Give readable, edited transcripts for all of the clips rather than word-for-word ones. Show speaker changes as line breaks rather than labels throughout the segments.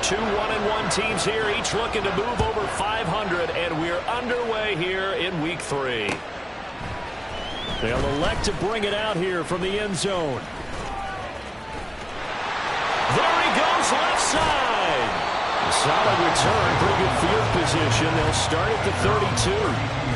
Two 1-1 teams here, each looking to move over 500, and we're underway here in Week 3. They'll elect to bring it out here from the end zone. There he goes, left side. A solid return, pretty good field position. They'll start at the 32.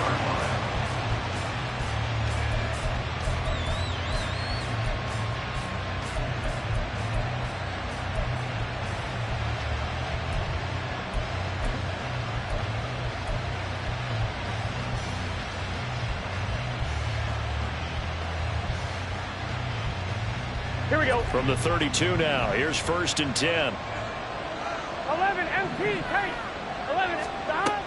Here we go.
From the 32 now. Here's 1st and 10.
11 MP. Hey. 11. Stop.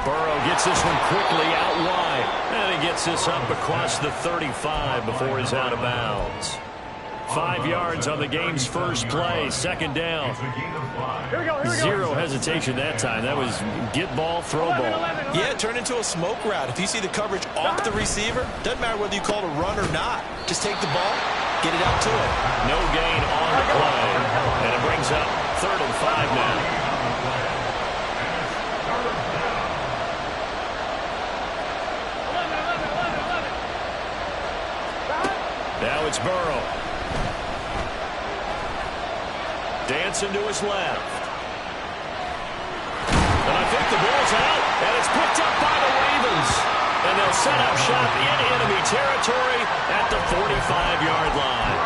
Burrow gets this one quickly out wide. And he gets this up across the 35 before he's out of bounds. 5 yards on the game's first play. 2nd down.
Here we go.
Zero hesitation that time. That was get ball, throw ball.
Yeah, turn into a smoke route. If you see the coverage off the receiver, doesn't matter whether you call it a run or not. Just take the ball, get it out to him.
No gain on the play. And it brings up 3rd and 5 now. Now it's Burrow. Dancing to his left. And I think the ball's out, and it's picked up by the Ravens. And they'll set up shop in enemy territory at the 45-yard line.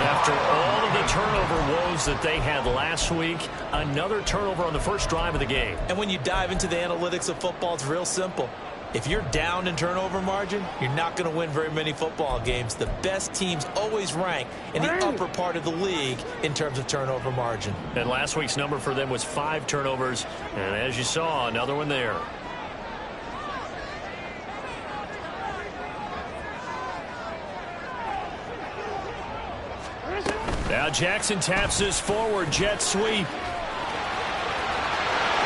After all of the turnover woes that they had last week, another turnover on the first drive of the game.
And when you dive into the analytics of football, it's real simple. If you're down in turnover margin, you're not going to win very many football games. The best teams always rank in the upper part of the league in terms of turnover margin.
And last week's number for them was 5 turnovers. And as you saw, another one there. Now Jackson taps this forward jet sweep. Look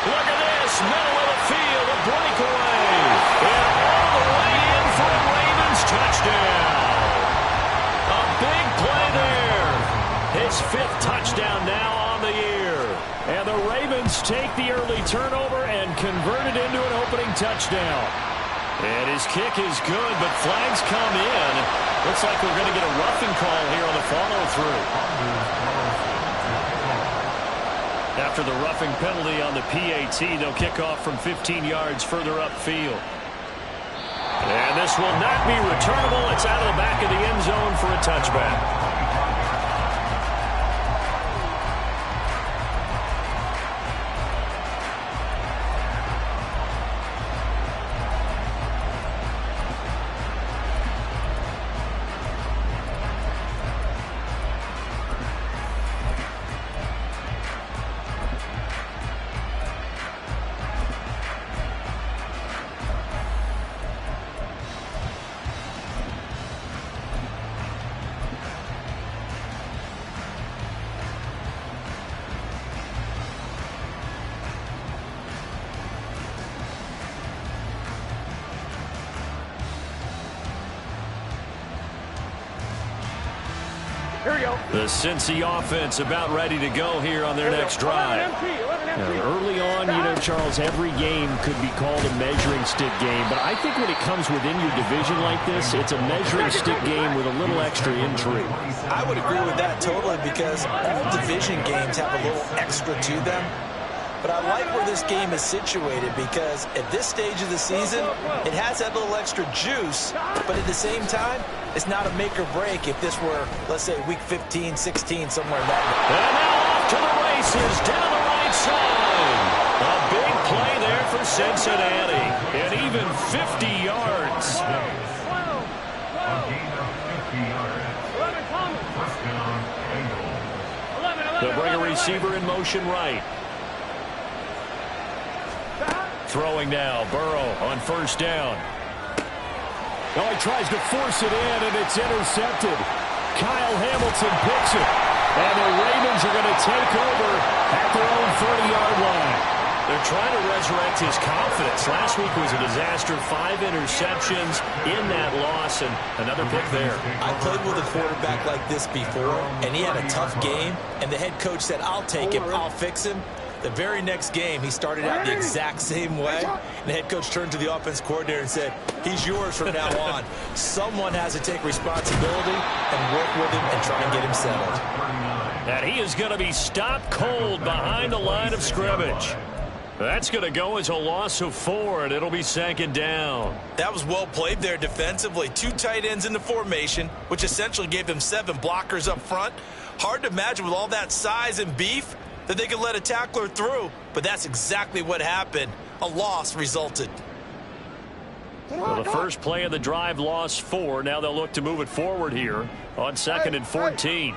at this, middle of the field, a breakaway. And all the way in for a Ravens touchdown. A big play there. His 5th touchdown now on the year. And the Ravens take the early turnover and convert it into an opening touchdown. And his kick is good, but flags come in. Looks like we're going to get a roughing call here on the follow-through. After the roughing penalty on the PAT, they'll kick off from 15 yards further upfield. And this will not be returnable. It's out of the back of the end zone for a touchback.
Here we go.
The Cincy offense about ready to go here on their next drive. Early on, you know, Charles, every game could be called a measuring stick game. But I think when it comes within your division like this, it's a measuring stick game with a little extra intrigue.
I would agree with that totally because all division games have a little extra to them. But I like where this game is situated because at this stage of the season, it has that little extra juice, but at the same time, it's not a make or break if this were, let's say, week 15, 16, somewhere in that.
And now off to the races down the right side. A big play there for Cincinnati. And even 50 yards. They'll bring a receiver in motion right. Throwing now, Burrow on 1st down. Oh, he tries to force it in, and it's intercepted. Kyle Hamilton picks it. And the Ravens are going to take over at their own 30-yard line. They're trying to resurrect his confidence. Last week was a disaster. 5 interceptions in that loss, and another pick there.
I played with a quarterback like this before, and he had a tough game, and the head coach said, I'll take him, I'll fix him. The very next game, he started out the exact same way, and the head coach turned to the offense coordinator and said, he's yours from now on. Someone has to take responsibility and work with him and try and get him settled.
And he is going to be stopped cold behind the line of scrimmage. That's going to go as a loss of 4, and it'll be 2nd down.
That was well played there defensively. 2 tight ends in the formation, which essentially gave them 7 blockers up front. Hard to imagine with all that size and beef that they could let a tackler through, but that's exactly what happened. A loss resulted.
Well, the first play of the drive lost 4. Now they'll look to move it forward here on 2nd and 14.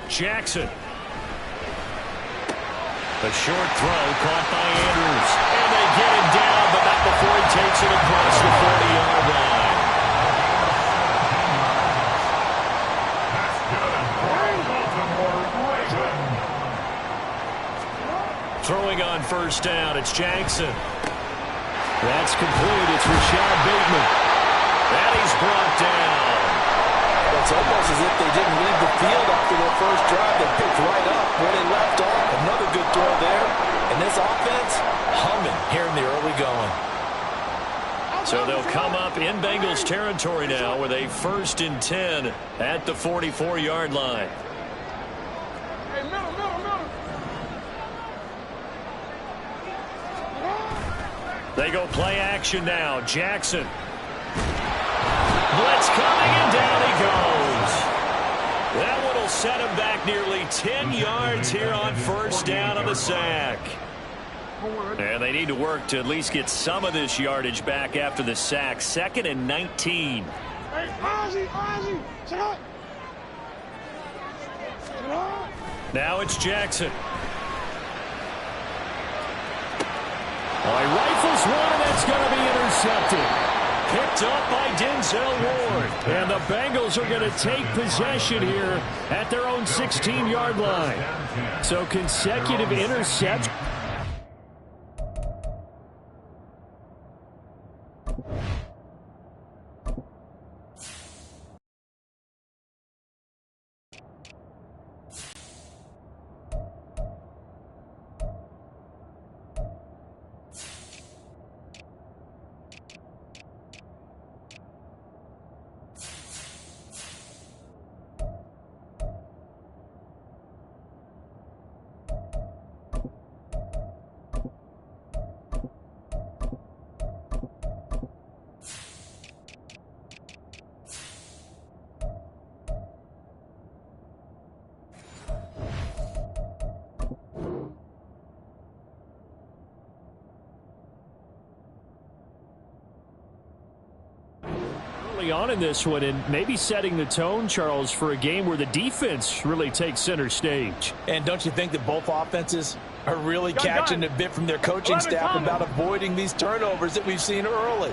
Jackson. A short throw caught by Andrews. And they get him down, but not before he takes it across the 40-yard line. Throwing on 1st down, it's Jackson. That's complete. It's Rashad Bateman. And he's brought down.
It's almost as if they didn't leave the field after their first drive. They picked right up where they left off. Another good throw there. And this offense, humming here in the early going.
So they'll come up in Bengals territory now with a 1st and 10 at the 44-yard line. They go play action now. Jackson. Blitz coming, and down he goes. That one will set him back nearly 10 yards here on 1st down on the sack. And they need to work to at least get some of this yardage back after the sack. 2nd and 19. Now it's Jackson. Oh, he rifles one, and that's going to be intercepted. Picked up by Denzel Ward. And the Bengals are going to take possession here at their own 16-yard line. So consecutive interceptions. On in this one, and maybe setting the tone, Charles, for a game where the defense really takes center stage.
And don't you think that both offenses are really catching a bit from their coaching staff about avoiding these turnovers that we've seen early?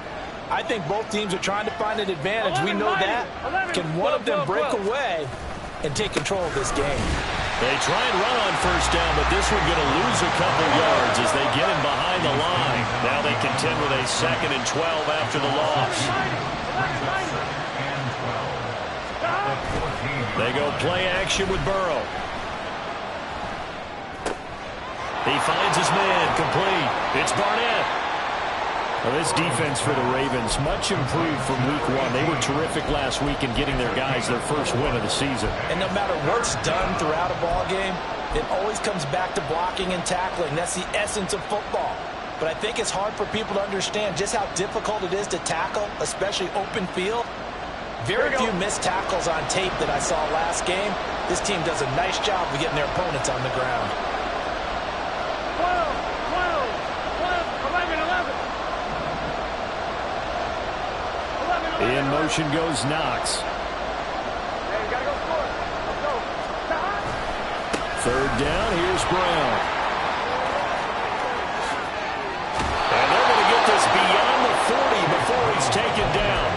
I think both teams are trying to find an advantage. We know that. Can one of them break away and take control of this game?
They try and run on 1st down, but this one going to lose a couple yards as they get him behind the line. Now they contend with a 2nd and 12 after the loss. They go play action with Burrow. He finds his man, complete. It's Barnett. Well, this defense for the Ravens, much improved from week 1. They were terrific last week in getting their guys their first win of the season.
And no matter what's done throughout a ball game, it always comes back to blocking and tackling. That's the essence of football. But I think it's hard for people to understand just how difficult it is to tackle, especially open field. Very few missed tackles on tape that I saw last game. This team does a nice job of getting their opponents on the ground.
12, 11.
In motion goes Knox.
Hey, gotta go for it. Let's go.
3rd down, here's Brown. And they're going to get this beyond the 40 before he's taken down.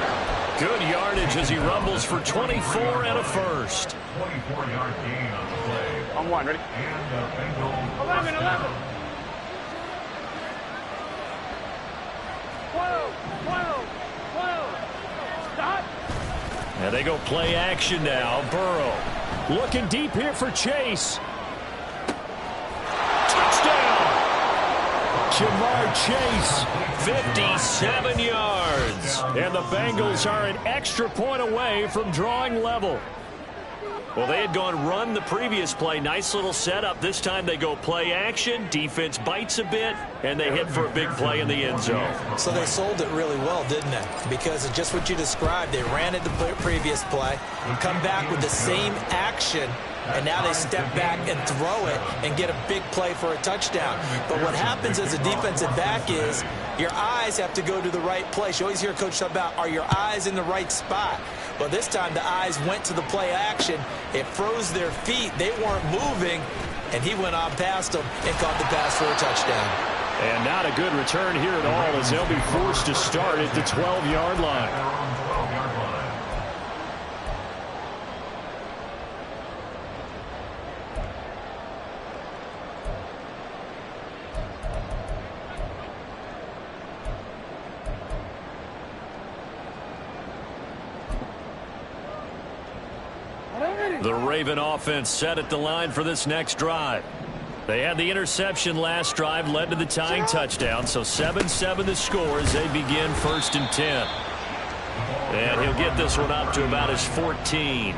Good yardage as he rumbles for for 24 and a first.
24-yard gain on the play. On one, ready? And the Bengals 11. 12. Stop.
And they go play action now. Burrow looking deep here for Chase. Touchdown! Jamar Chase, 57 yards. And the Bengals are an extra point away from drawing level. Well, they had gone run the previous play. Nice little setup. This time they go play action. Defense bites a bit, and they hit for a big play in the end zone.
So they sold it really well, didn't they? Because of just what you described. They ran it the previous play, come back with the same action, and now they step back and throw it and get a big play for a touchdown. But what happens as a defensive back is your eyes have to go to the right place. You always hear Coach talk about, are your eyes in the right spot? Well, this time the eyes went to the play action. It froze their feet. They weren't moving, and he went on past them and caught the pass for a touchdown.
And not a good return here at all as they'll be forced to start at the 12-yard line. The Raven offense set at the line for this next drive. They had the interception last drive, led to the tying touchdown, so 7-7 the score as they begin 1st and 10. And he'll get this one up to about his 14.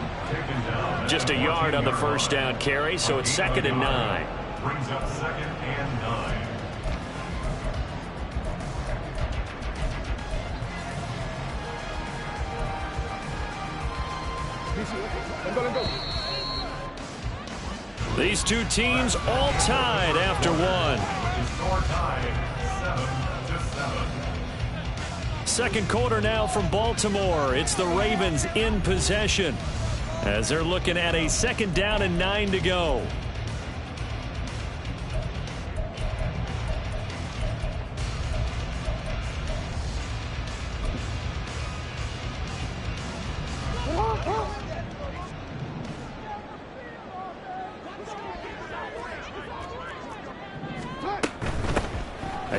Just a yard on the first down carry, so it's 2nd and 9.
Brings up 2nd and 9.
These two teams all tied after one.
Score tied 7-7.
Second quarter now from Baltimore. It's the Ravens in possession as they're looking at a 2nd down and 9 to go.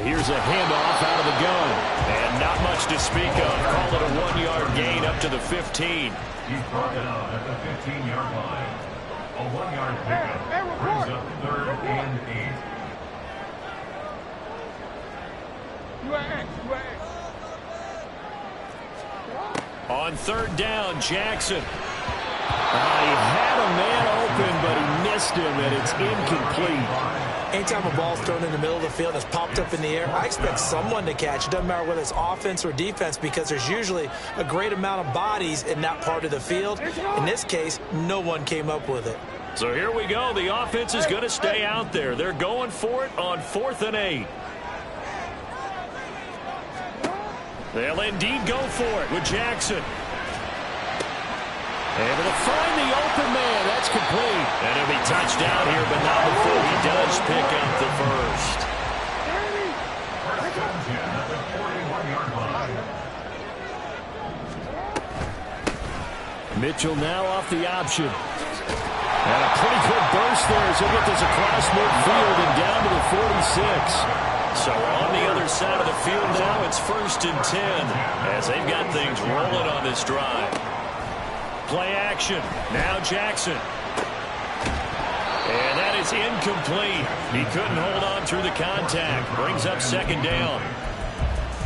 Here's a handoff out of the gun. And not much to speak of. Call it a 1-yard gain up to the 15.
He's brought down at the 15-yard line. A 1-yard pickup brings up 3rd and 8.
On 3rd down, Jackson. He had a man open, but he missed him, and it's incomplete.
Anytime a ball's thrown in the middle of the field and it's popped up in the air, I expect someone to catch. It doesn't matter whether it's offense or defense because there's usually a great amount of bodies in that part of the field. In this case, no one came up with it.
So here we go. The offense is going to stay out there. They're going for it on 4th and 8. They'll indeed go for it with Jackson. Able to find the open man. That's complete. And he'll be touched down here, but not before he does pick up the first. Mitchell now off the option. And a pretty good burst there as he'll get this across midfield and down to the 46. So on the other side of the field now, it's 1st and 10 as they've got things rolling on this drive. Play action. Now Jackson. And that is incomplete. He couldn't hold on through the contact. Brings up 2nd down.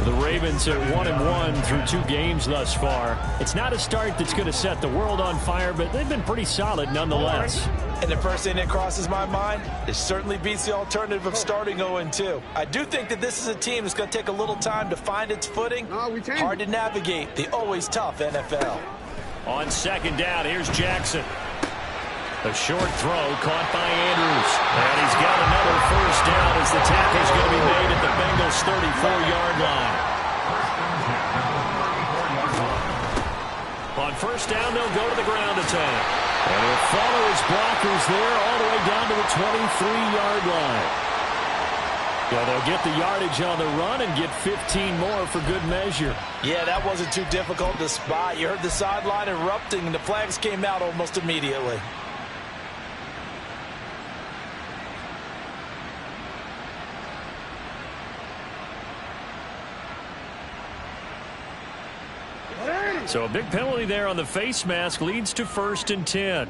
The Ravens are 1-1 through 2 games thus far. It's not a start that's going to set the world on fire, but they've been pretty solid nonetheless.
And the first thing that crosses my mind, it certainly beats the alternative of starting 0-2. I do think that this is a team that's going to take a little time to find its footing. Hard to navigate the always tough NFL.
On 2nd down, here's Jackson. A short throw caught by Andrews. And he's got another first down as the tackle's going to be made at the Bengals' 34-yard line. On 1st down, they'll go to the ground attack. And he'll follow his blockers there all the way down to the 23-yard line. Yeah, they'll get the yardage on the run and get 15 more for good measure.
Yeah, that wasn't too difficult to spot. You heard the sideline erupting, and the flags came out almost immediately.
So a big penalty there on the face mask leads to 1st and 10.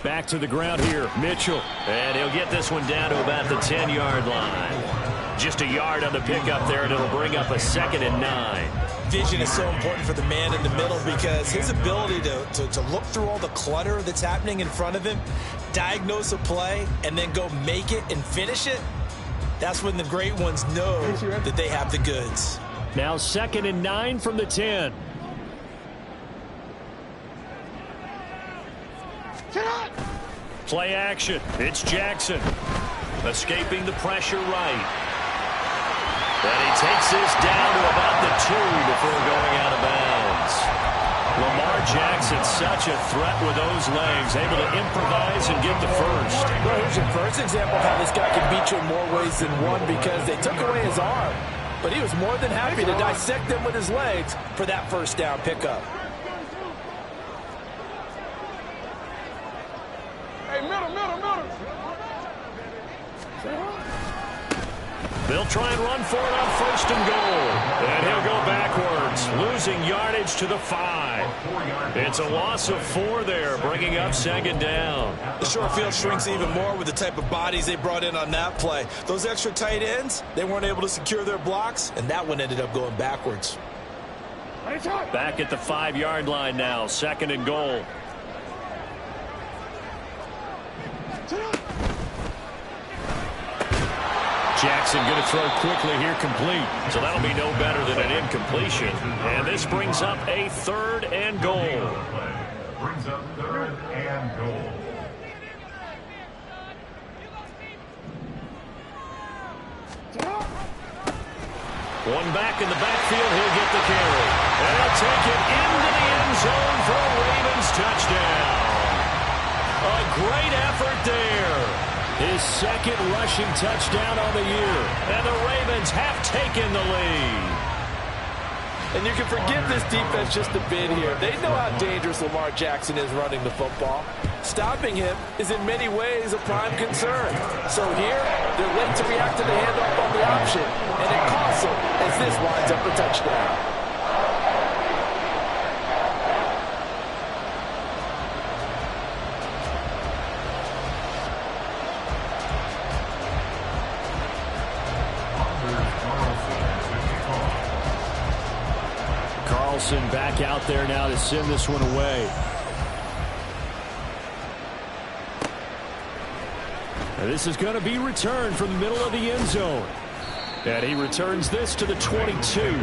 Back to the ground here, Mitchell. And he'll get this one down to about the 10-yard line. Just a yard on the pickup there, and it'll bring up a 2nd and 9.
Vision is so important for the man in the middle because his ability to look through all the clutter that's happening in front of him, diagnose a play, and then go make it and finish it, that's when the great ones know that they have the goods.
Now 2nd and 9 from the 10. Play action. It's Jackson. Escaping the pressure right. And he takes this down to about the 2 before going out of bounds. Lamar Jackson, such a threat with those legs, able to improvise and get the first.
Well, here's your first example of how this guy can beat you in more ways than one because they took away his arm. But he was more than happy to dissect them with his legs for that first down pickup.
They'll try and run for it on 1st and goal. And he'll go backwards, losing yardage to the 5. It's a loss of 4 there, bringing up 2nd down.
The short field shrinks even more with the type of bodies they brought in on that play. Those extra tight ends, they weren't able to secure their blocks, and that one ended up going backwards.
Back at the 5-yard line now, 2nd and goal. Jackson going to throw quickly here, complete. So that'll be no better than an incompletion. And this brings up a 3rd and goal.
Brings up 3rd and goal.
One back in the backfield, he'll get the carry. And he'll take it into the end zone for a Ravens touchdown. A great effort there. His 2nd rushing touchdown on the year. And the Ravens have taken the lead.
And you can forgive this defense just a bit here. They know how dangerous Lamar Jackson is running the football. Stopping him is in many ways a prime concern. So here, they're late to react to the handoff on the option. And it costs them as this winds up a touchdown.
Back out there now to send this one away. And this is going to be returned from the middle of the end zone. And he returns this to the 22.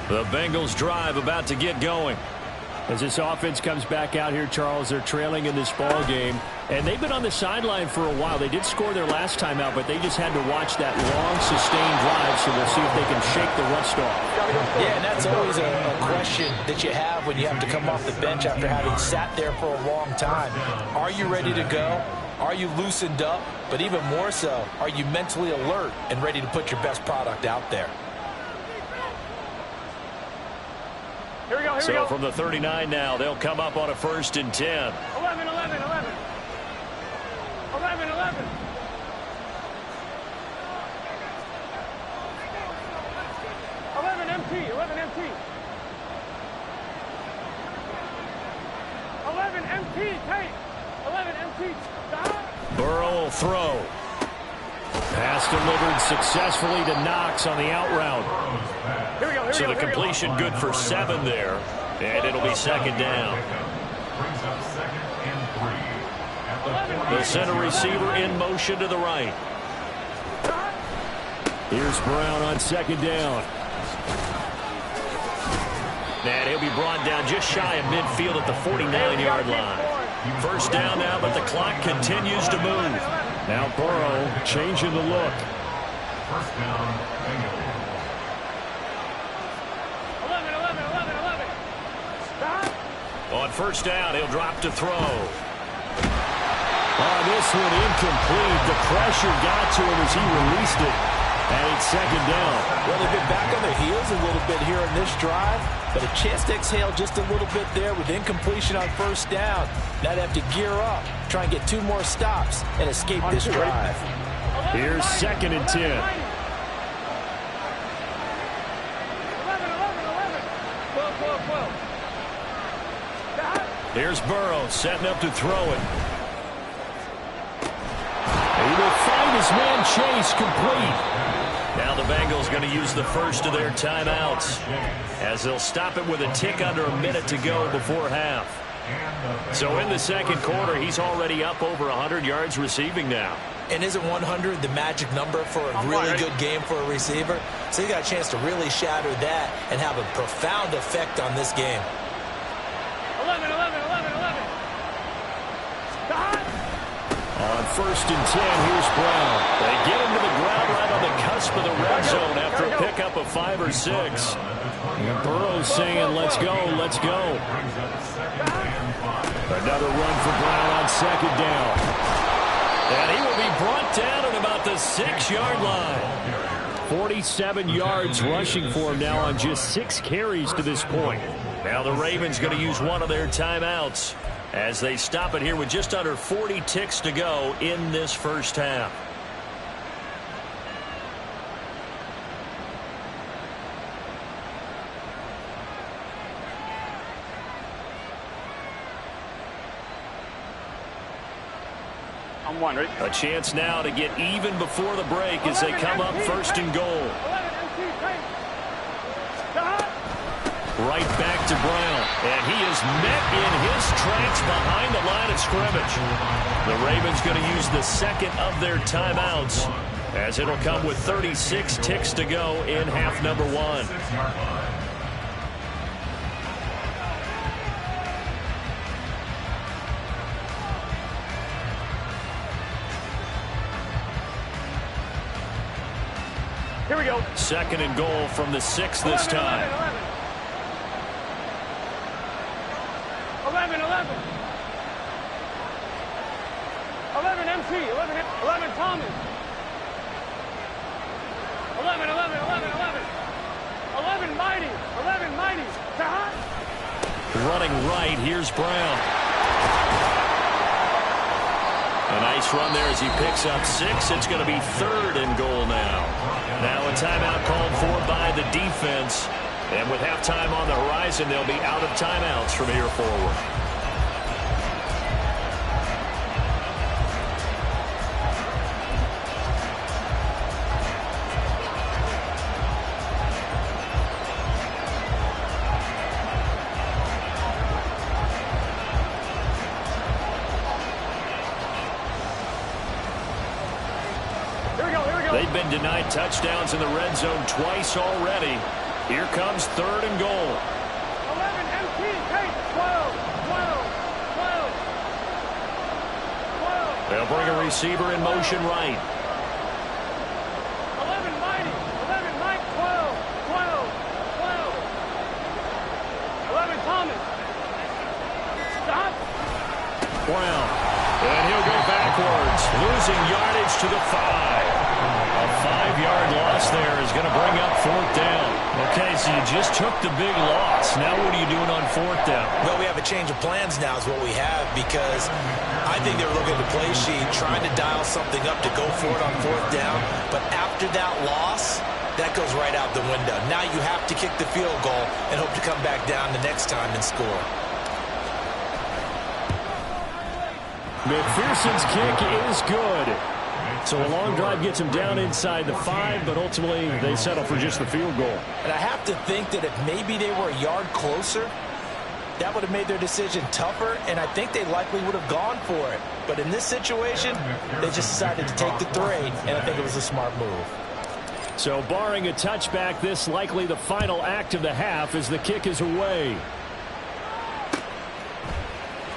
The Bengals drive about to get going. As this offense comes back out here, Charles, they're trailing in this ball game. And they've been on the sideline for a while. They did score their last time out, but they just had to watch that long, sustained drive, so we'll see if they can shake the rust off.
Yeah, and that's always a question that you have when you have to come off the bench after having sat there for a long time. Are you ready to go? Are you loosened up? But even more so, are you mentally alert and ready to put your best product out there?
So from the 39 now, they'll come up on a 1st and 10.
11, 11, 11. 11, 11. 11 MT, 11 MT. 11 MT, tight. 11 MT, stop.
Burrow will throw. Pass delivered successfully to Knox on the out route. So the completion good for 7 there. And it'll be 2nd down.
Brings up 2nd and 3 at the
The center receiver in motion to the right. Here's Brown on second down. And he'll be brought down just shy of midfield at the 49-yard line. First down now, but the clock continues to move.
Now Burrow changing the look.
First down, Bengals.
11. Stop.
On first down, he'll drop to throw.
Oh, this one incomplete. The pressure got to him as he released it. And it's second down.
Well, they've been back on their heels a little bit here on this drive, but a chance to exhale just a little bit there with incompletion on first down. Now they have to gear up, try and get 2 more stops, and escape this drive.
Here's second and 10.
11. Well. Stop.
Here's Burrow setting up to throw it.
He will find his man Chase complete.
Now the Bengals going to use the first of their timeouts as they'll stop it with a tick under a minute to go before half. So in the second quarter, he's already up over 100 yards receiving now.
And isn't 100 the magic number for a really good game for a receiver? So he got a chance to really shatter that and have a profound effect on this game.
11. Stop.
On first and 10, here's Brown.
They get him to the ground right on the cusp of the red zone after a pickup of 5 or 6.
And Burrow's saying, let's go, let's go. Another run for Brown on second down.
And he will be brought down at about the 6-yard line.
47 yards rushing for him now on just 6 carries to this point.
Now the Ravens going to use one of their timeouts as they stop it here with just under 40 ticks to go in this first half.
I'm one, ready?
A chance now to get even before the break as they come up first and goal.
11 MC, Stop.
Right back to Brown, and he is met in his tracks behind the line of scrimmage. The Ravens going to use the second of their timeouts as it'll come with 36 ticks to go in half number 1.
Here we go.
Second and goal from the 6 this time.
11 MC, 11 Thomas. 11 Mighty. Stop.
Running right, here's Brown. A nice run there as he picks up 6. It's going to be third and goal now. Now a timeout called for by the defense. And with halftime on the horizon, they'll be out of timeouts from here forward. They've been denied touchdowns in the red zone twice already. Here comes third and goal.
11 MC, take 12.
They'll bring a receiver in motion right.
11 Mighty, 11 Mike, 12. 11 Thomas. Stop.
Brown. And he'll go backwards, losing yardage to the 5. A 5-yard loss there is going to bring up fourth down. Okay, so you just took the big loss. Now what are you doing on fourth down?
Well, we have a change of plans now is what we have, because I think they were looking at the play sheet, trying to dial something up to go for it on fourth down. But after that loss, that goes right out the window. Now you have to kick the field goal and hope to come back down the next time and score.
McPherson's kick is good. So a long drive gets him down inside the 5, but ultimately they settle for just the field goal.
And I have to think that if maybe they were a yard closer, that would have made their decision tougher, and I think they likely would have gone for it. But in this situation, they just decided to take the 3, and I think it was a smart move.
So barring a touchback, this likely the final act of the half as the kick is away.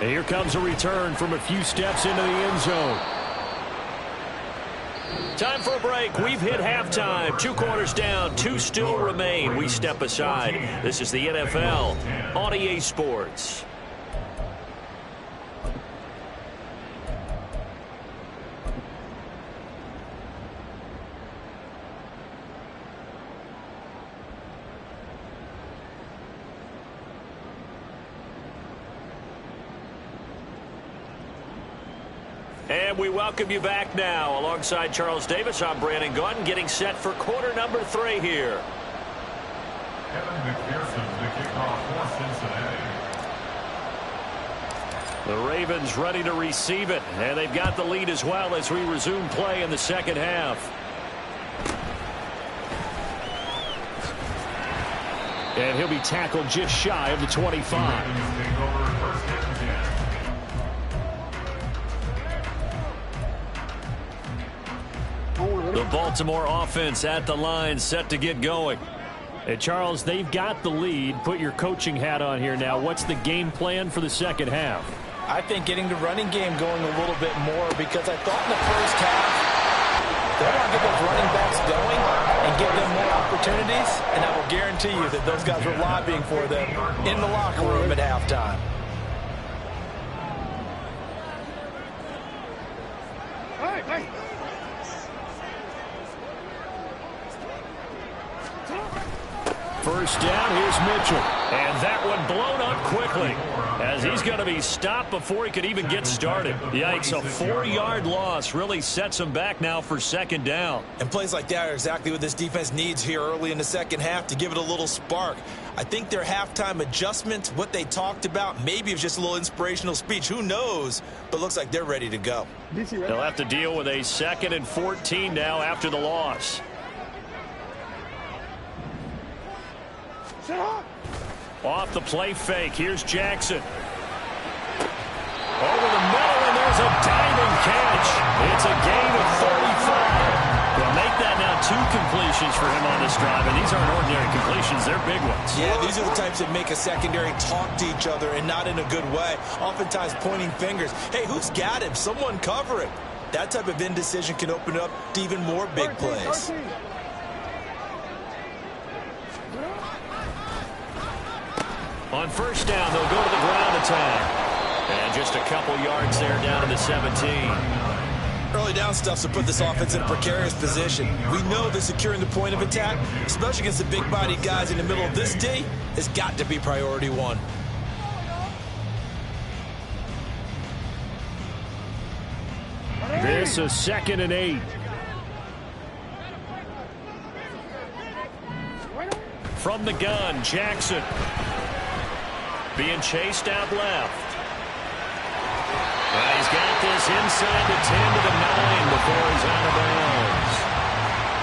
And here comes a return from a few steps into the end zone.
Time for a break. We've hit halftime. 2 quarters down, 2 still remain. We step aside. This is the NFL on EA Sports. And we welcome you back now. Alongside Charles Davis, I'm Brandon Gaudin, getting set for quarter number 3 here.
Kevin McPherson, the kickoff for Cincinnati.
The Ravens ready to receive it, and they've got the lead as well as we resume play in the second half.
And he'll be tackled just shy of the 25.
The Baltimore offense at the line, set to get going.
Hey, Charles, they've got the lead. Put your coaching hat on here now. What's the game plan for the second half?
I think getting the running game going a little bit more, because I thought in the first half they want to get those running backs going and give them more opportunities, and I will guarantee you that those guys were lobbying for them in the locker room at halftime.
Hey.
First down, here's Mitchell.
And that one blown up quickly as he's going to be stopped before he could even get started. Yikes, a 4-yard loss really sets him back now for second down.
And plays like that are exactly what this defense needs here early in the second half to give it a little spark. I think their halftime adjustment, what they talked about, maybe it was just a little inspirational speech. Who knows? But looks like they're ready to go.
They'll have to deal with a 2nd and 14 now after the loss. Off the play fake. Here's Jackson. Over the middle, and there's a diving catch. It's a gain of 35. They'll make that now 2 completions for him on this drive, and these aren't ordinary completions. They're big ones.
Yeah, these are the types that make a secondary talk to each other, and not in a good way. Oftentimes pointing fingers. Hey, who's got him? Someone cover it. That type of indecision can open up to even more big plays.
On first down, they'll go to the ground attack. And just a couple yards there down to the 17.
Early down stuff to put this offense in a precarious position. We know that securing the point of attack, especially against the big-bodied guys in the middle of this D, has got to be priority 1.
This is 2nd and 8.
From the gun, Jackson. Being chased out left. And he's got this inside the 10 to the 9 before he's out of bounds.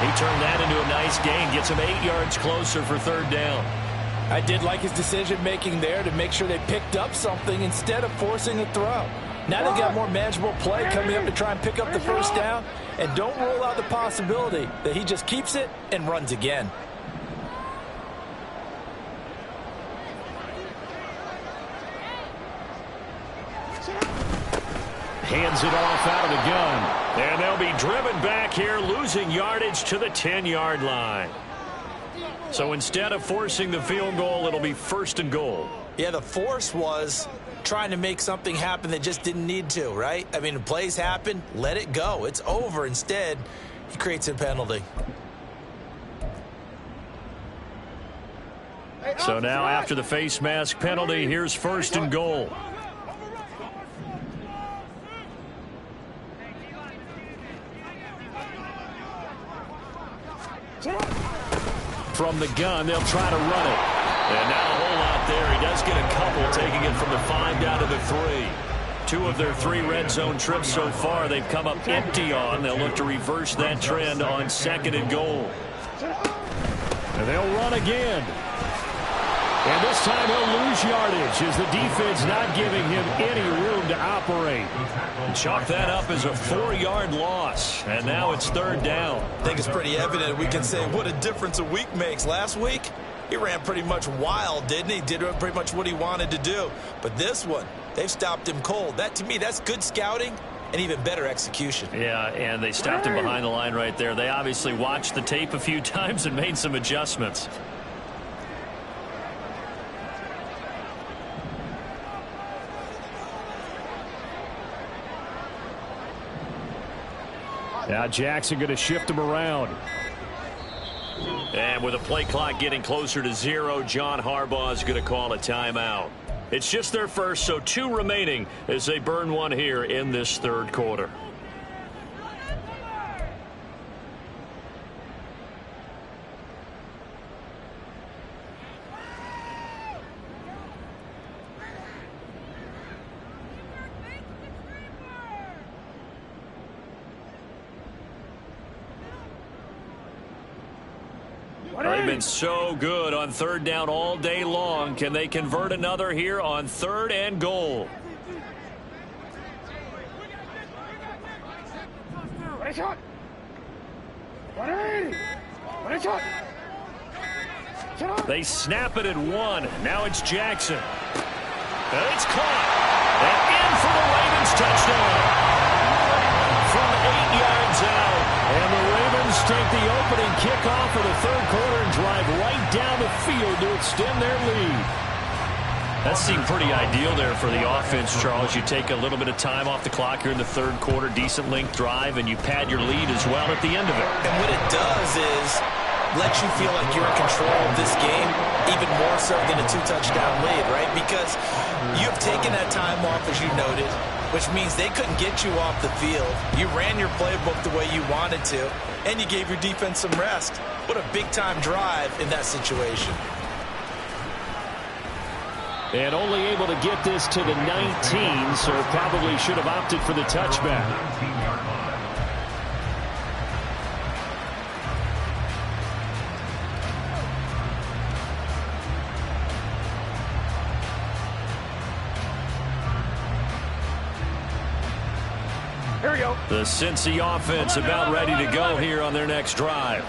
He turned that into a nice gain. Gets him 8 yards closer for 3rd down.
I did like his decision-making there to make sure they picked up something instead of forcing a throw. Now they got more manageable play coming up to try and pick up the first down. And don't rule out the possibility that he just keeps it and runs again.
Hands it off out of the gun.
And they'll be driven back here, losing yardage to the 10-yard line. So instead of forcing the field goal, it'll be 1st and goal.
Yeah, the force was trying to make something happen that just didn't need to, right? I mean, plays happen, let it go. It's over. Instead, he creates a penalty.
So now after the face mask penalty, here's 1st and goal.
From the gun, they'll try to run it.
And now a whole lot there. He does get a couple, taking it from the 5 down to the 3. 2 of their 3 red zone trips so far, they've come up empty on. They'll look to reverse that trend on 2nd and goal.
And they'll run again. And this time he'll lose yardage as the defense not giving him any room to operate.
Chalk that up as a 4-yard loss. And now it's 3rd down.
I think it's pretty evident. We can say what a difference a week makes. Last week, he ran pretty much wild, didn't he? Did pretty much what he wanted to do. But this one, they've stopped him cold. That, to me, that's good scouting and even better execution.
Yeah, and they stopped him behind the line right there. They obviously watched the tape a few times and made some adjustments. Now Jackson going to shift him around.
And with the play clock getting closer to 0, John Harbaugh is going to call a timeout. It's just their first, so 2 remaining as they burn one here in this 3rd quarter. They've been so good on 3rd down all day long. Can they convert another here on 3rd and goal? They snap it at 1. Now it's Jackson. It's caught. And in for the Ravens touchdown. From 8 yards out.
And the Ravens take the opening kickoff of the 3rd quarter and drive right down the field to extend their lead.
That seemed pretty ideal there for the offense, Charles. You take a little bit of time off the clock here in the 3rd quarter, decent length drive, and you pad your lead as well at the end of it.
And what it does is let you feel like you're in control of this game, even more so than a 2-touchdown lead, right? Because you've taken that time off, as you noted, which means they couldn't get you off the field. You ran your playbook the way you wanted to, and you gave your defense some rest. What a big-time drive in that situation.
And only able to get this to the 19, so probably should have opted for the touchback.
19-yard line.
Here we go.
The Cincy offense about ready to go here on their next drive.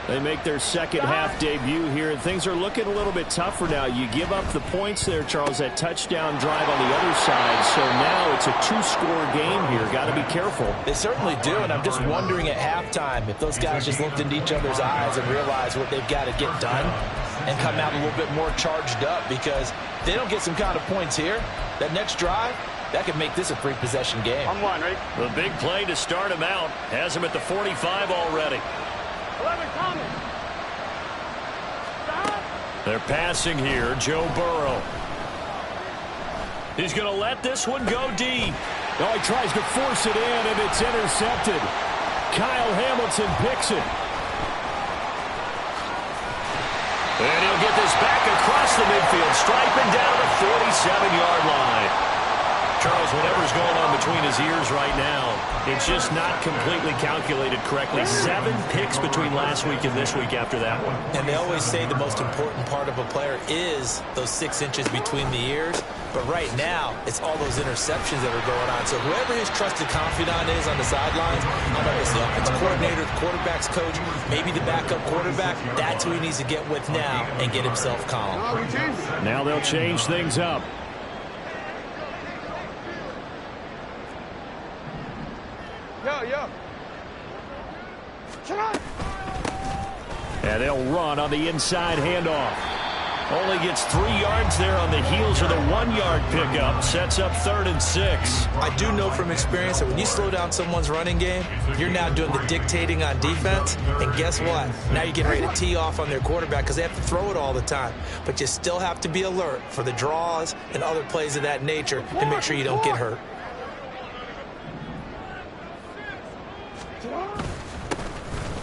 They make their second half debut here, and things are looking a little bit tougher now. You give up the points there, Charles, that touchdown drive on the other side. So now it's a 2-score game here. Got to be careful.
They certainly do, and I'm just wondering at halftime if those guys just looked into each other's eyes and realized what they've got to get done and come out a little bit more charged up, because if they don't get some kind of points here, that next drive, that could make this a 3-possession game.
I'm one, ready?
The big play to start him out has him at the 45 already.
11 coming.
They're passing here, Joe Burrow. He's going to let this one go deep.
Oh, he tries to force it in, and it's intercepted. Kyle Hamilton picks it.
And he'll get this back across the midfield, striping down the 47-yard line. Charles, whatever's going on between his ears right now, it's just not completely calculated correctly. 7 picks between last week and this week after that one.
And they always say the most important part of a player is those 6 inches between the ears. But right now, it's all those interceptions that are going on. So whoever his trusted confidant is on the sidelines, I don't know if it's the offensive coordinator, the quarterback's coach, maybe the backup quarterback, that's who he needs to get with now and get himself calm.
Now they'll change things up.
Yo.
And they'll run on the inside handoff.
Only gets 3 yards there on the heels of the 1-yard pickup. Sets up 3rd and 6.
I do know from experience that when you slow down someone's running game, you're now doing the dictating on defense. And guess what? Now you're getting ready to tee off on their quarterback because they have to throw it all the time. But you still have to be alert for the draws and other plays of that nature to make sure you don't get hurt.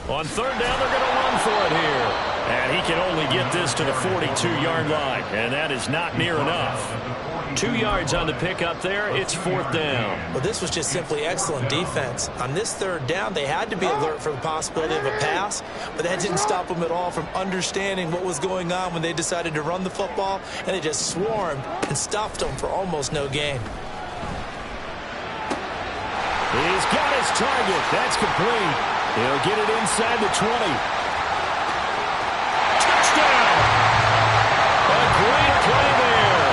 On 3rd down, they're going to run for it here. And he can only get this to the 42-yard line, and that is not near enough. 2 yards on the pickup there. It's 4th down.
Well, this was just simply excellent defense. On this 3rd down, they had to be alert for the possibility of a pass, but that didn't stop them at all from understanding what was going on when they decided to run the football, and they just swarmed and stuffed them for almost no gain.
He's got his target. That's complete. He'll get it inside the 20.
Touchdown! A great play there.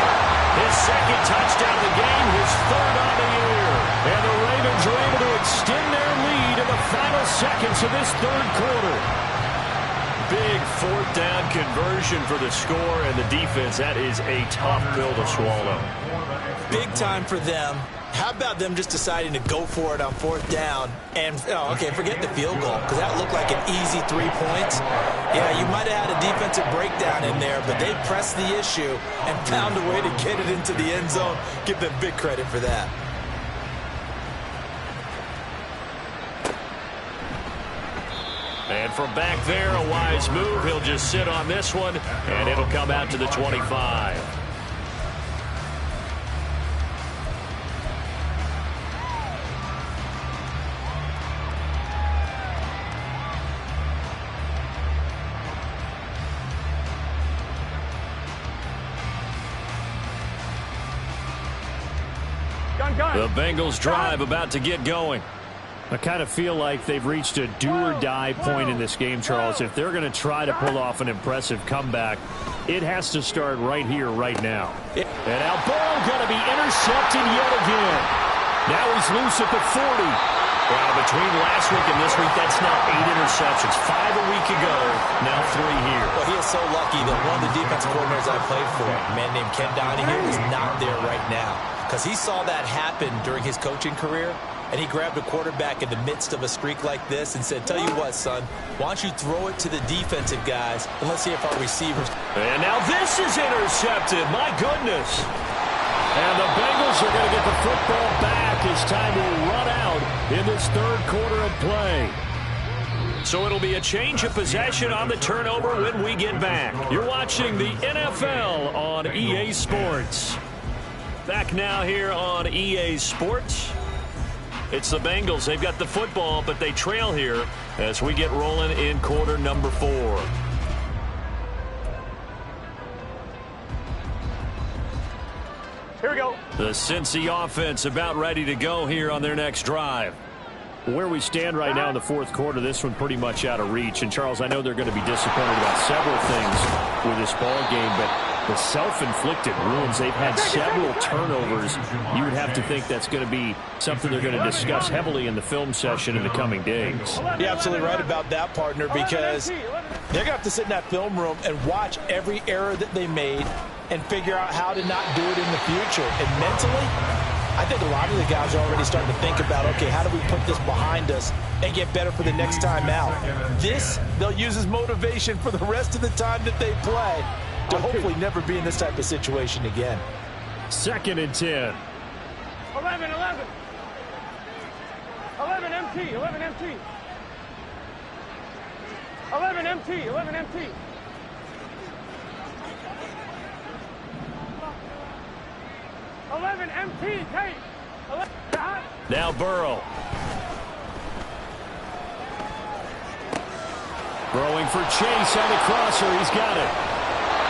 His 2nd touchdown of the game, his 3rd on the year. And the Ravens are able to extend their lead in the final seconds of this 3rd quarter. Big 4th down conversion for the score, and the defense, that is a tough pill to swallow.
Big time for them. How about them just deciding to go for it on 4th down? And, okay, forget the field goal, because that looked like an easy 3 points. Yeah, you might have had a defensive breakdown in there, but they pressed the issue and found a way to get it into the end zone. Give them big credit for that.
And from back there, a wise move. He'll just sit on this one, and it'll come out to the 25. The Bengals drive about to get going.
I kind of feel like they've reached a do-or-die point in this game, Charles. If they're going to try to pull off an impressive comeback, it has to start right here, right now. And now Burrow going to be intercepted yet again. Now he's loose at the 40.
Well, between last week and this week, that's now 8 interceptions. 5 a week ago, now 3 here.
Well, he is so lucky that one of the defensive coordinators I played for, a man named Ken Donahue, is not there right now. Because he saw that happen during his coaching career, and he grabbed a quarterback in the midst of a streak like this and said, tell you what, son, why don't you throw it to the defensive guys, and let's see if our receivers...
And now this is intercepted. My goodness. And the Bengals are going to get the football back as time will run out in this 3rd quarter of play. So it'll be a change of possession on the turnover when we get back. You're watching the NFL on EA Sports. Back now here on EA Sports. It's the Bengals. They've got the football, but they trail here as we get rolling in quarter number 4.
Here we go.
The Cincy offense about ready to go here on their next drive.
Where we stand right now in the 4th quarter, this one pretty much out of reach. And, Charles, I know they're going to be disappointed about several things with this ball game, but the self-inflicted wounds, they've had several turnovers. You would have to think that's going to be something they're going to discuss heavily in the film session in the coming days.
You're absolutely right about that, partner, because they're going to have to sit in that film room and watch every error that they made and figure out how to not do it in the future. And mentally, I think a lot of the guys are already starting to think about, okay, how do we put this behind us and get better for the next time out? This, they'll use as motivation for the rest of the time that they play to hopefully never be in this type of situation again.
2nd and 10.
11, 11. 11 MT, 11 MT. 11 MT, 11 MT. Kate.
Now Burrow. Throwing for Chase on the crosser. He's got it.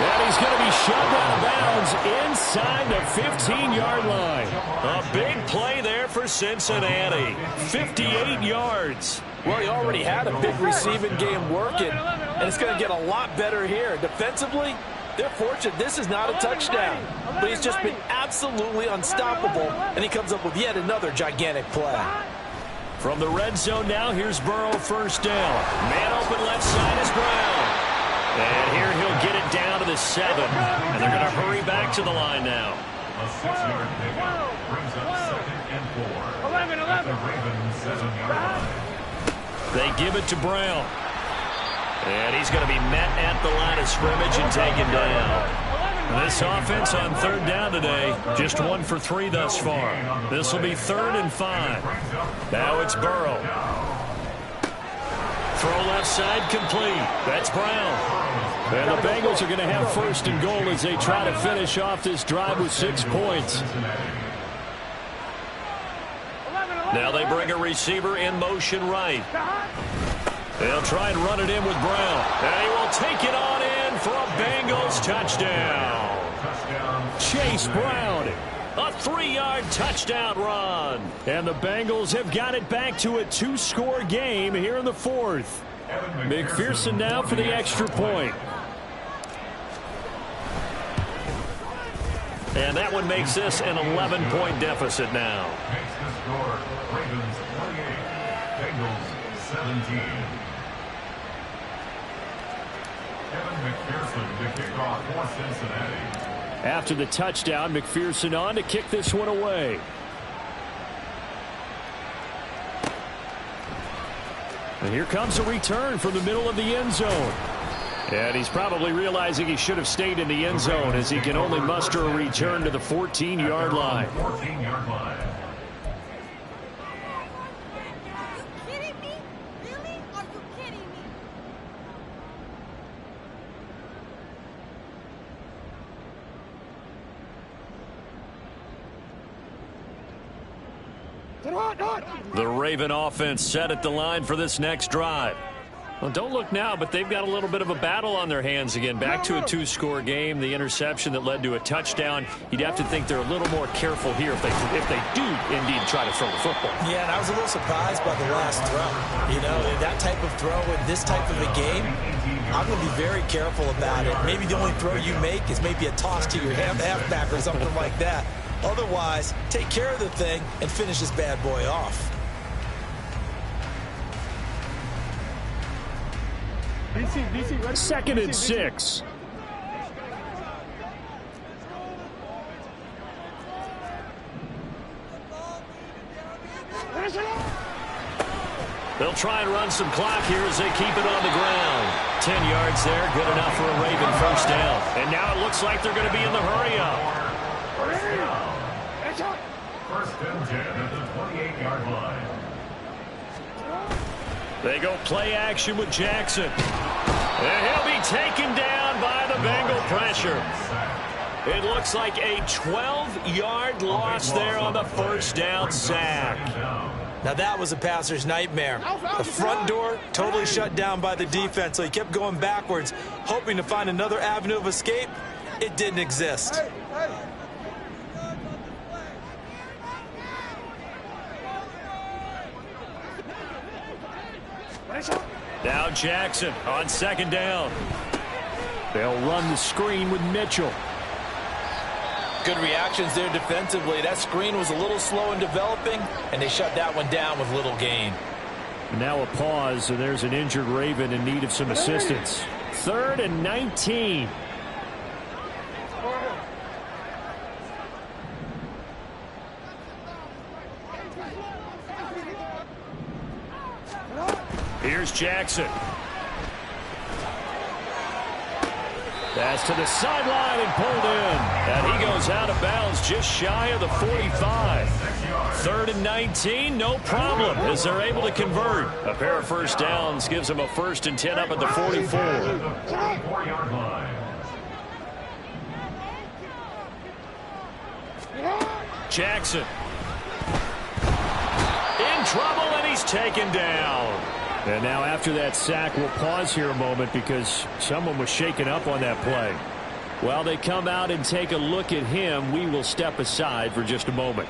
And he's going to be shoved out of bounds inside the 15-yard line. A big play there for Cincinnati. 58 yards.
Well, he already had a big receiving game working, and it's going to get a lot better here. Defensively, they're fortunate this is not a touchdown, but he's just been absolutely unstoppable, and he comes up with yet another gigantic play.
From the red zone now, here's Burrow, first down. Man open left side is Brown. And here he'll get it down to the 7, and they're going to hurry back to the line now.
A 6-yard pickup brings up 2nd and 4.
11.
At the Ravens 7-yard line.
They give it to Brown. And he's going to be met at the line of scrimmage and taken down. This offense on 3rd down today, just 1 for 3 thus far. This will be 3rd and 5. Now it's Burrow. Throw left side complete. That's Brown. And the Bengals are going to have first and goal as they try to finish off this drive with 6 points. Now they bring a receiver in motion right. They'll try and run it in with Brown. And he will take it on in for a Bengals touchdown. Chase Brown. A 3-yard touchdown run. And the Bengals have got it back to a 2-score game here in the 4th. McPherson now for the extra point. And that one makes this an 11-point deficit now.
Makes the score Ravens 28, Bengals 17. Evan McPherson to kick off for Cincinnati.
After the touchdown, McPherson on to kick this one away. And here comes a return from the middle of the end zone. And he's probably realizing he should have stayed in the end zone as he can only muster a return to the 14-yard line.
14-yard line.
Kidding me? Really? Are you kidding me?
The Raven offense set at the line for this next drive. Well, don't look now, but they've got a little bit of a battle on their hands again. Back to a 2-score game. The interception that led to a touchdown. You'd have to think they're a little more careful here if they do indeed try to throw the football.
Yeah, and I was a little surprised by the last throw. You know, that type of throw in this type of a game, I'm going to be very careful about it. Maybe the only throw you make is maybe a toss to your halfback or something like that. Otherwise, take care of the thing and finish this bad boy off.
Second and 6. They'll try and run some clock here as they keep it on the ground. 10 yards there, good enough for a Raven first down. And now it looks like they're going to be in the hurry-up.
First and 10 at the 28-yard line.
They go play action with Jackson. And he'll be taken down by the Bengal pressure. It looks like a 12-yard loss there on the first down sack.
Now that was a passer's nightmare. The front door totally shut down by the defense, so he kept going backwards, hoping to find another avenue of escape. It didn't exist.
Now Jackson on second down. They'll run the screen with Mitchell.
Good reactions there defensively. That screen was a little slow in developing, and they shut that one down with little gain.
Now a pause, and there's an injured Raven in need of some assistance. 3rd and 19. Here's Jackson. Pass to the sideline and pulled in. And he goes out of bounds just shy of the 45. 3rd and 19, no problem, as they're able to convert. A pair of first downs gives them a 1st and 10 up at the 44.
44-yard line.
Jackson. In trouble, and he's taken down. And now after that sack, we'll pause here a moment because someone was shaken up on that play. While they come out and take a look at him, we will step aside for just a moment.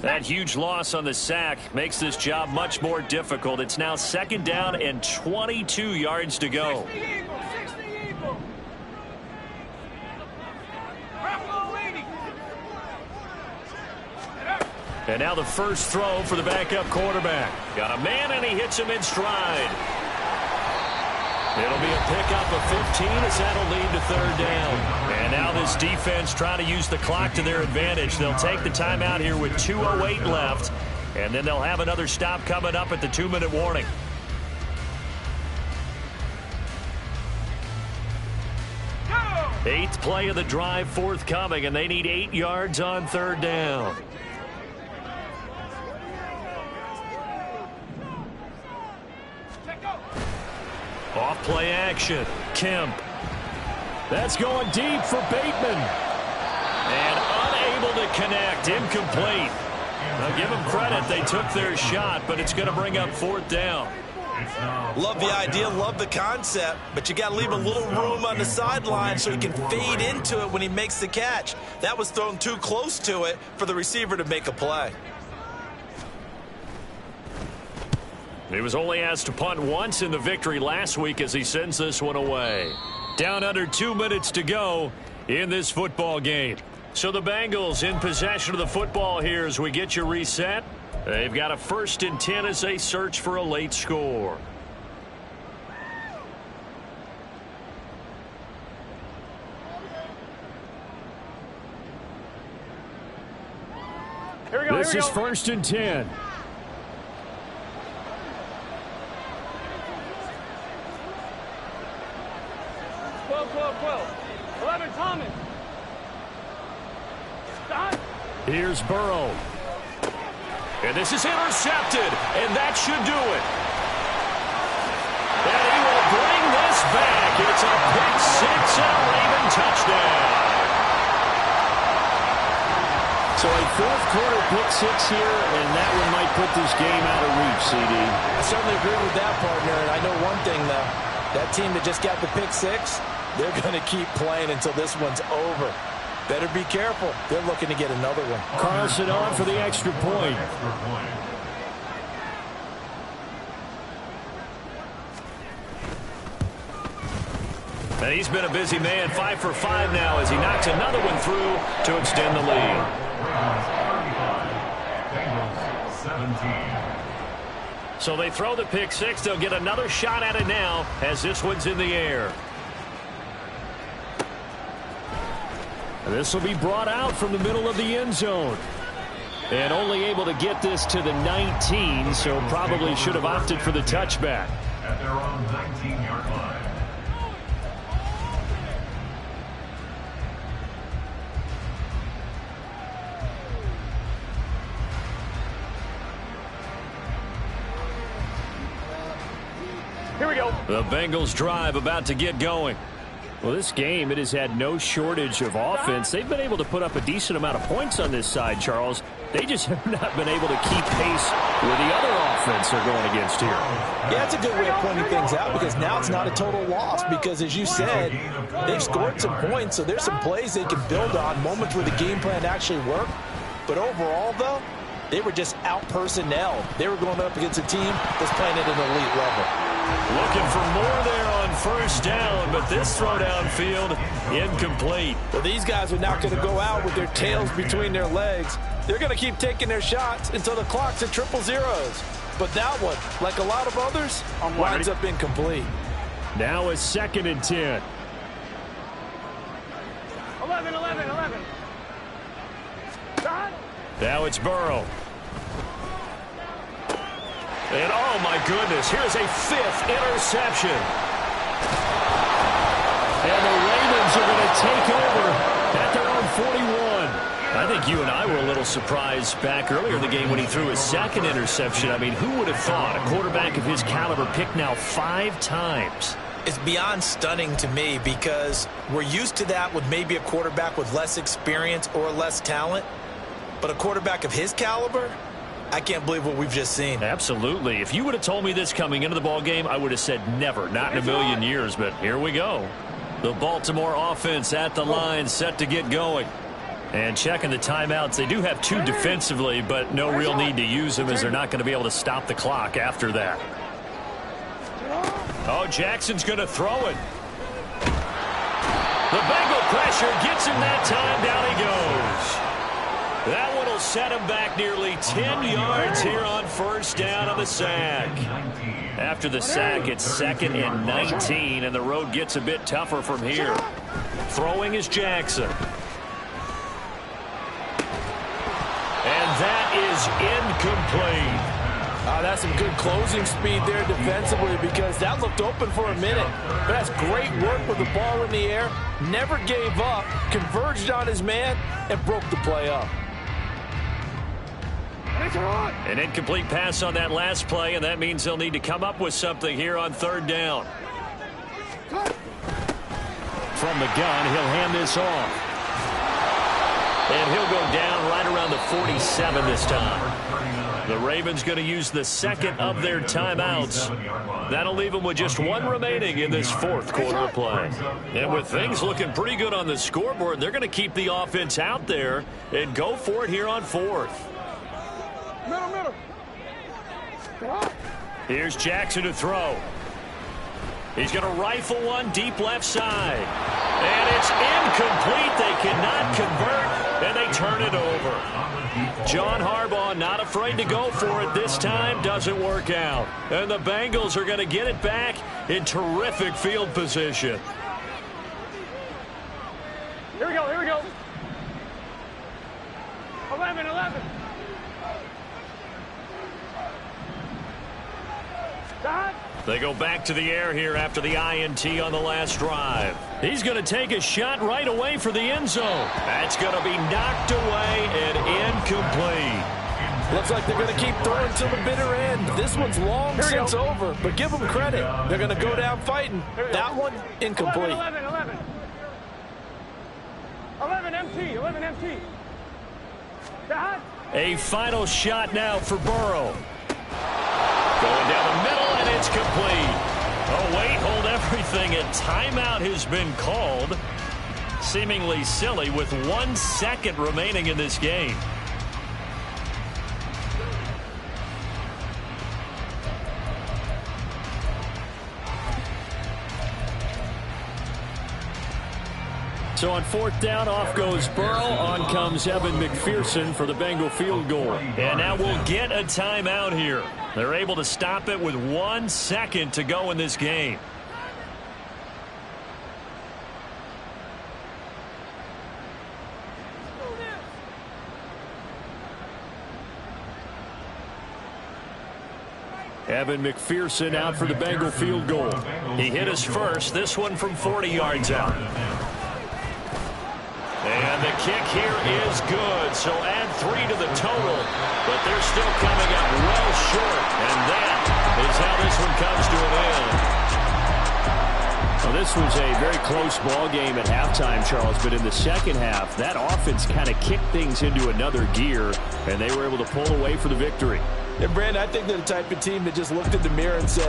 That huge loss on the sack makes this job much more difficult. It's now 2nd down and 22 yards to go. And now the first throw for the backup quarterback. Got a man, and he hits him in stride. It'll be a pickup of 15 as that'll lead to 3rd down. And now this defense trying to use the clock to their advantage. They'll take the timeout here with 2:08 left. And then they'll have another stop coming up at the 2-minute warning. 8th play of the drive forthcoming, and they need 8 yards on 3rd down. Off play action. Kemp. That's going deep for Bateman. And unable to connect. Incomplete. Now give them credit. They took their shot, but it's going to bring up 4th down.
Love the idea, love the concept, but you got to leave a little room on the sideline so he can fade into it when he makes the catch. That was thrown too close to it for the receiver to make a play.
He was only asked to punt once in the victory last week as he sends this one away. Down under 2 minutes to go in this football game. So the Bengals in possession of the football here as we get you reset. They've got a 1st and 10 as they search for a late score.
Here we go.
This is 1st and 10.
12. 11, Thomas. Stop.
Here's Burrow. And this is intercepted, and that should do it. And he will bring this back. It's a pick 6 and a Raven touchdown.
So a 4th quarter pick 6 here, and that one might put this game out of reach, CD.
I certainly agree with that, partner, and I know one thing, though. That team that just got the pick 6, they're going to keep playing until this one's over. Better be careful. They're looking to get another one.
Carlson on for the extra point.
And he's been a busy man, 5 for 5 now as he knocks another one through to extend the lead. So they throw the pick 6. They'll get another shot at it now as this one's in the air.
This will be brought out from the middle of the end zone. And only able to get this to the 19, so probably should have opted for the touchback.
At their own 19-yard line.
Here we go.
The Bengals drive about to get going.
Well, this game, it has had no shortage of offense. They've been able to put up a decent amount of points on this side, Charles. They just have not been able to keep pace with the other offense they're going against here.
Yeah, that's a good way of pointing things out because now it's not a total loss because, as you said, they've scored some points, so there's some plays they can build on, moments where the game plan actually worked. But overall, though, they were just out-personnel. They were going up against a team that's playing at an elite level.
Looking for more there on 1st down, but this throw downfield incomplete.
Well, these guys are not going to go out with their tails between their legs. They're going to keep taking their shots until the clock's at 000. But that one, like a lot of others, winds up incomplete.
Now it's 2nd and 10.
11. Stop.
Now it's Burrow. And oh my goodness, here's a 5th interception.
And the Ravens are going to take over at their own 41.
I think you and I were a little surprised back earlier in the game when he threw his 2nd interception. I mean, who would have thought a quarterback of his caliber picked now 5 times?
It's beyond stunning to me because we're used to that with maybe a quarterback with less experience or less talent. But a quarterback of his caliber, I can't believe what we've just seen.
Absolutely. If you would have told me this coming into the ball game, I would have said never, not in a million years. But here we go. The Baltimore offense at the line, set to get going. And checking the timeouts, they do have 2 defensively, but no real need to use them as they're not going to be able to stop the clock after that. Oh, Jackson's going to throw it. The Bengal pressure gets him that time. Down he goes. That one will set him back nearly 10 yards here on 1st down on the sack. After the sack, it's 2nd and 19, and the road gets a bit tougher from here. Throwing is Jackson. And that is incomplete.
That's some good closing speed there defensively because that looked open for a minute. But that's great work with the ball in the air. Never gave up, converged on his man, and broke the play up.
An incomplete pass on that last play, and that means they'll need to come up with something here on third down. From the gun, he'll hand this off. And he'll go down right around the 47 this time. The Ravens going to use the second of their timeouts. That'll leave them with just one remaining in this fourth quarter of play. And with things looking pretty good on the scoreboard, they're going to keep the offense out there and go for it here on fourth.
Middle.
Here's Jackson to throw. He's going to rifle one deep left side. And it's incomplete. They cannot convert, and they turn it over. John Harbaugh not afraid to go for it this time. Doesn't work out. And the Bengals are going to get it back in terrific field position.
Here we go. 11. Dad.
They go back to the air here after the INT on the last drive. He's going to take a shot right away for the end zone. That's going to be knocked away and incomplete.
Looks like they're going to keep throwing till the bitter end. This one's long since over, but give them credit. They're going to go down fighting. That one, incomplete.
11 empty. Dad.
A final shot now for Burrow. Going down the middle, and it's complete. Oh, wait, hold everything. A timeout has been called. Seemingly silly with 1 second remaining in this game. So on fourth down, off goes Burrow. On comes Evan McPherson for the Bengal field goal. And now we'll get a timeout here. They're able to stop it with 1 second to go in this game. Evan McPherson out for the Bengal field goal. He hit his first, this one from 40 yards out. And the kick here is good, so add 3 to the total, but they're still coming up well short, and that is how this one comes to an end.
Well, this was a very close ball game at halftime, Charles, but in the second half, that offense kind of kicked things into another gear, and they were able to pull away for the victory.
And, Brandon, I think they're the type of team that just looked in the mirror and said,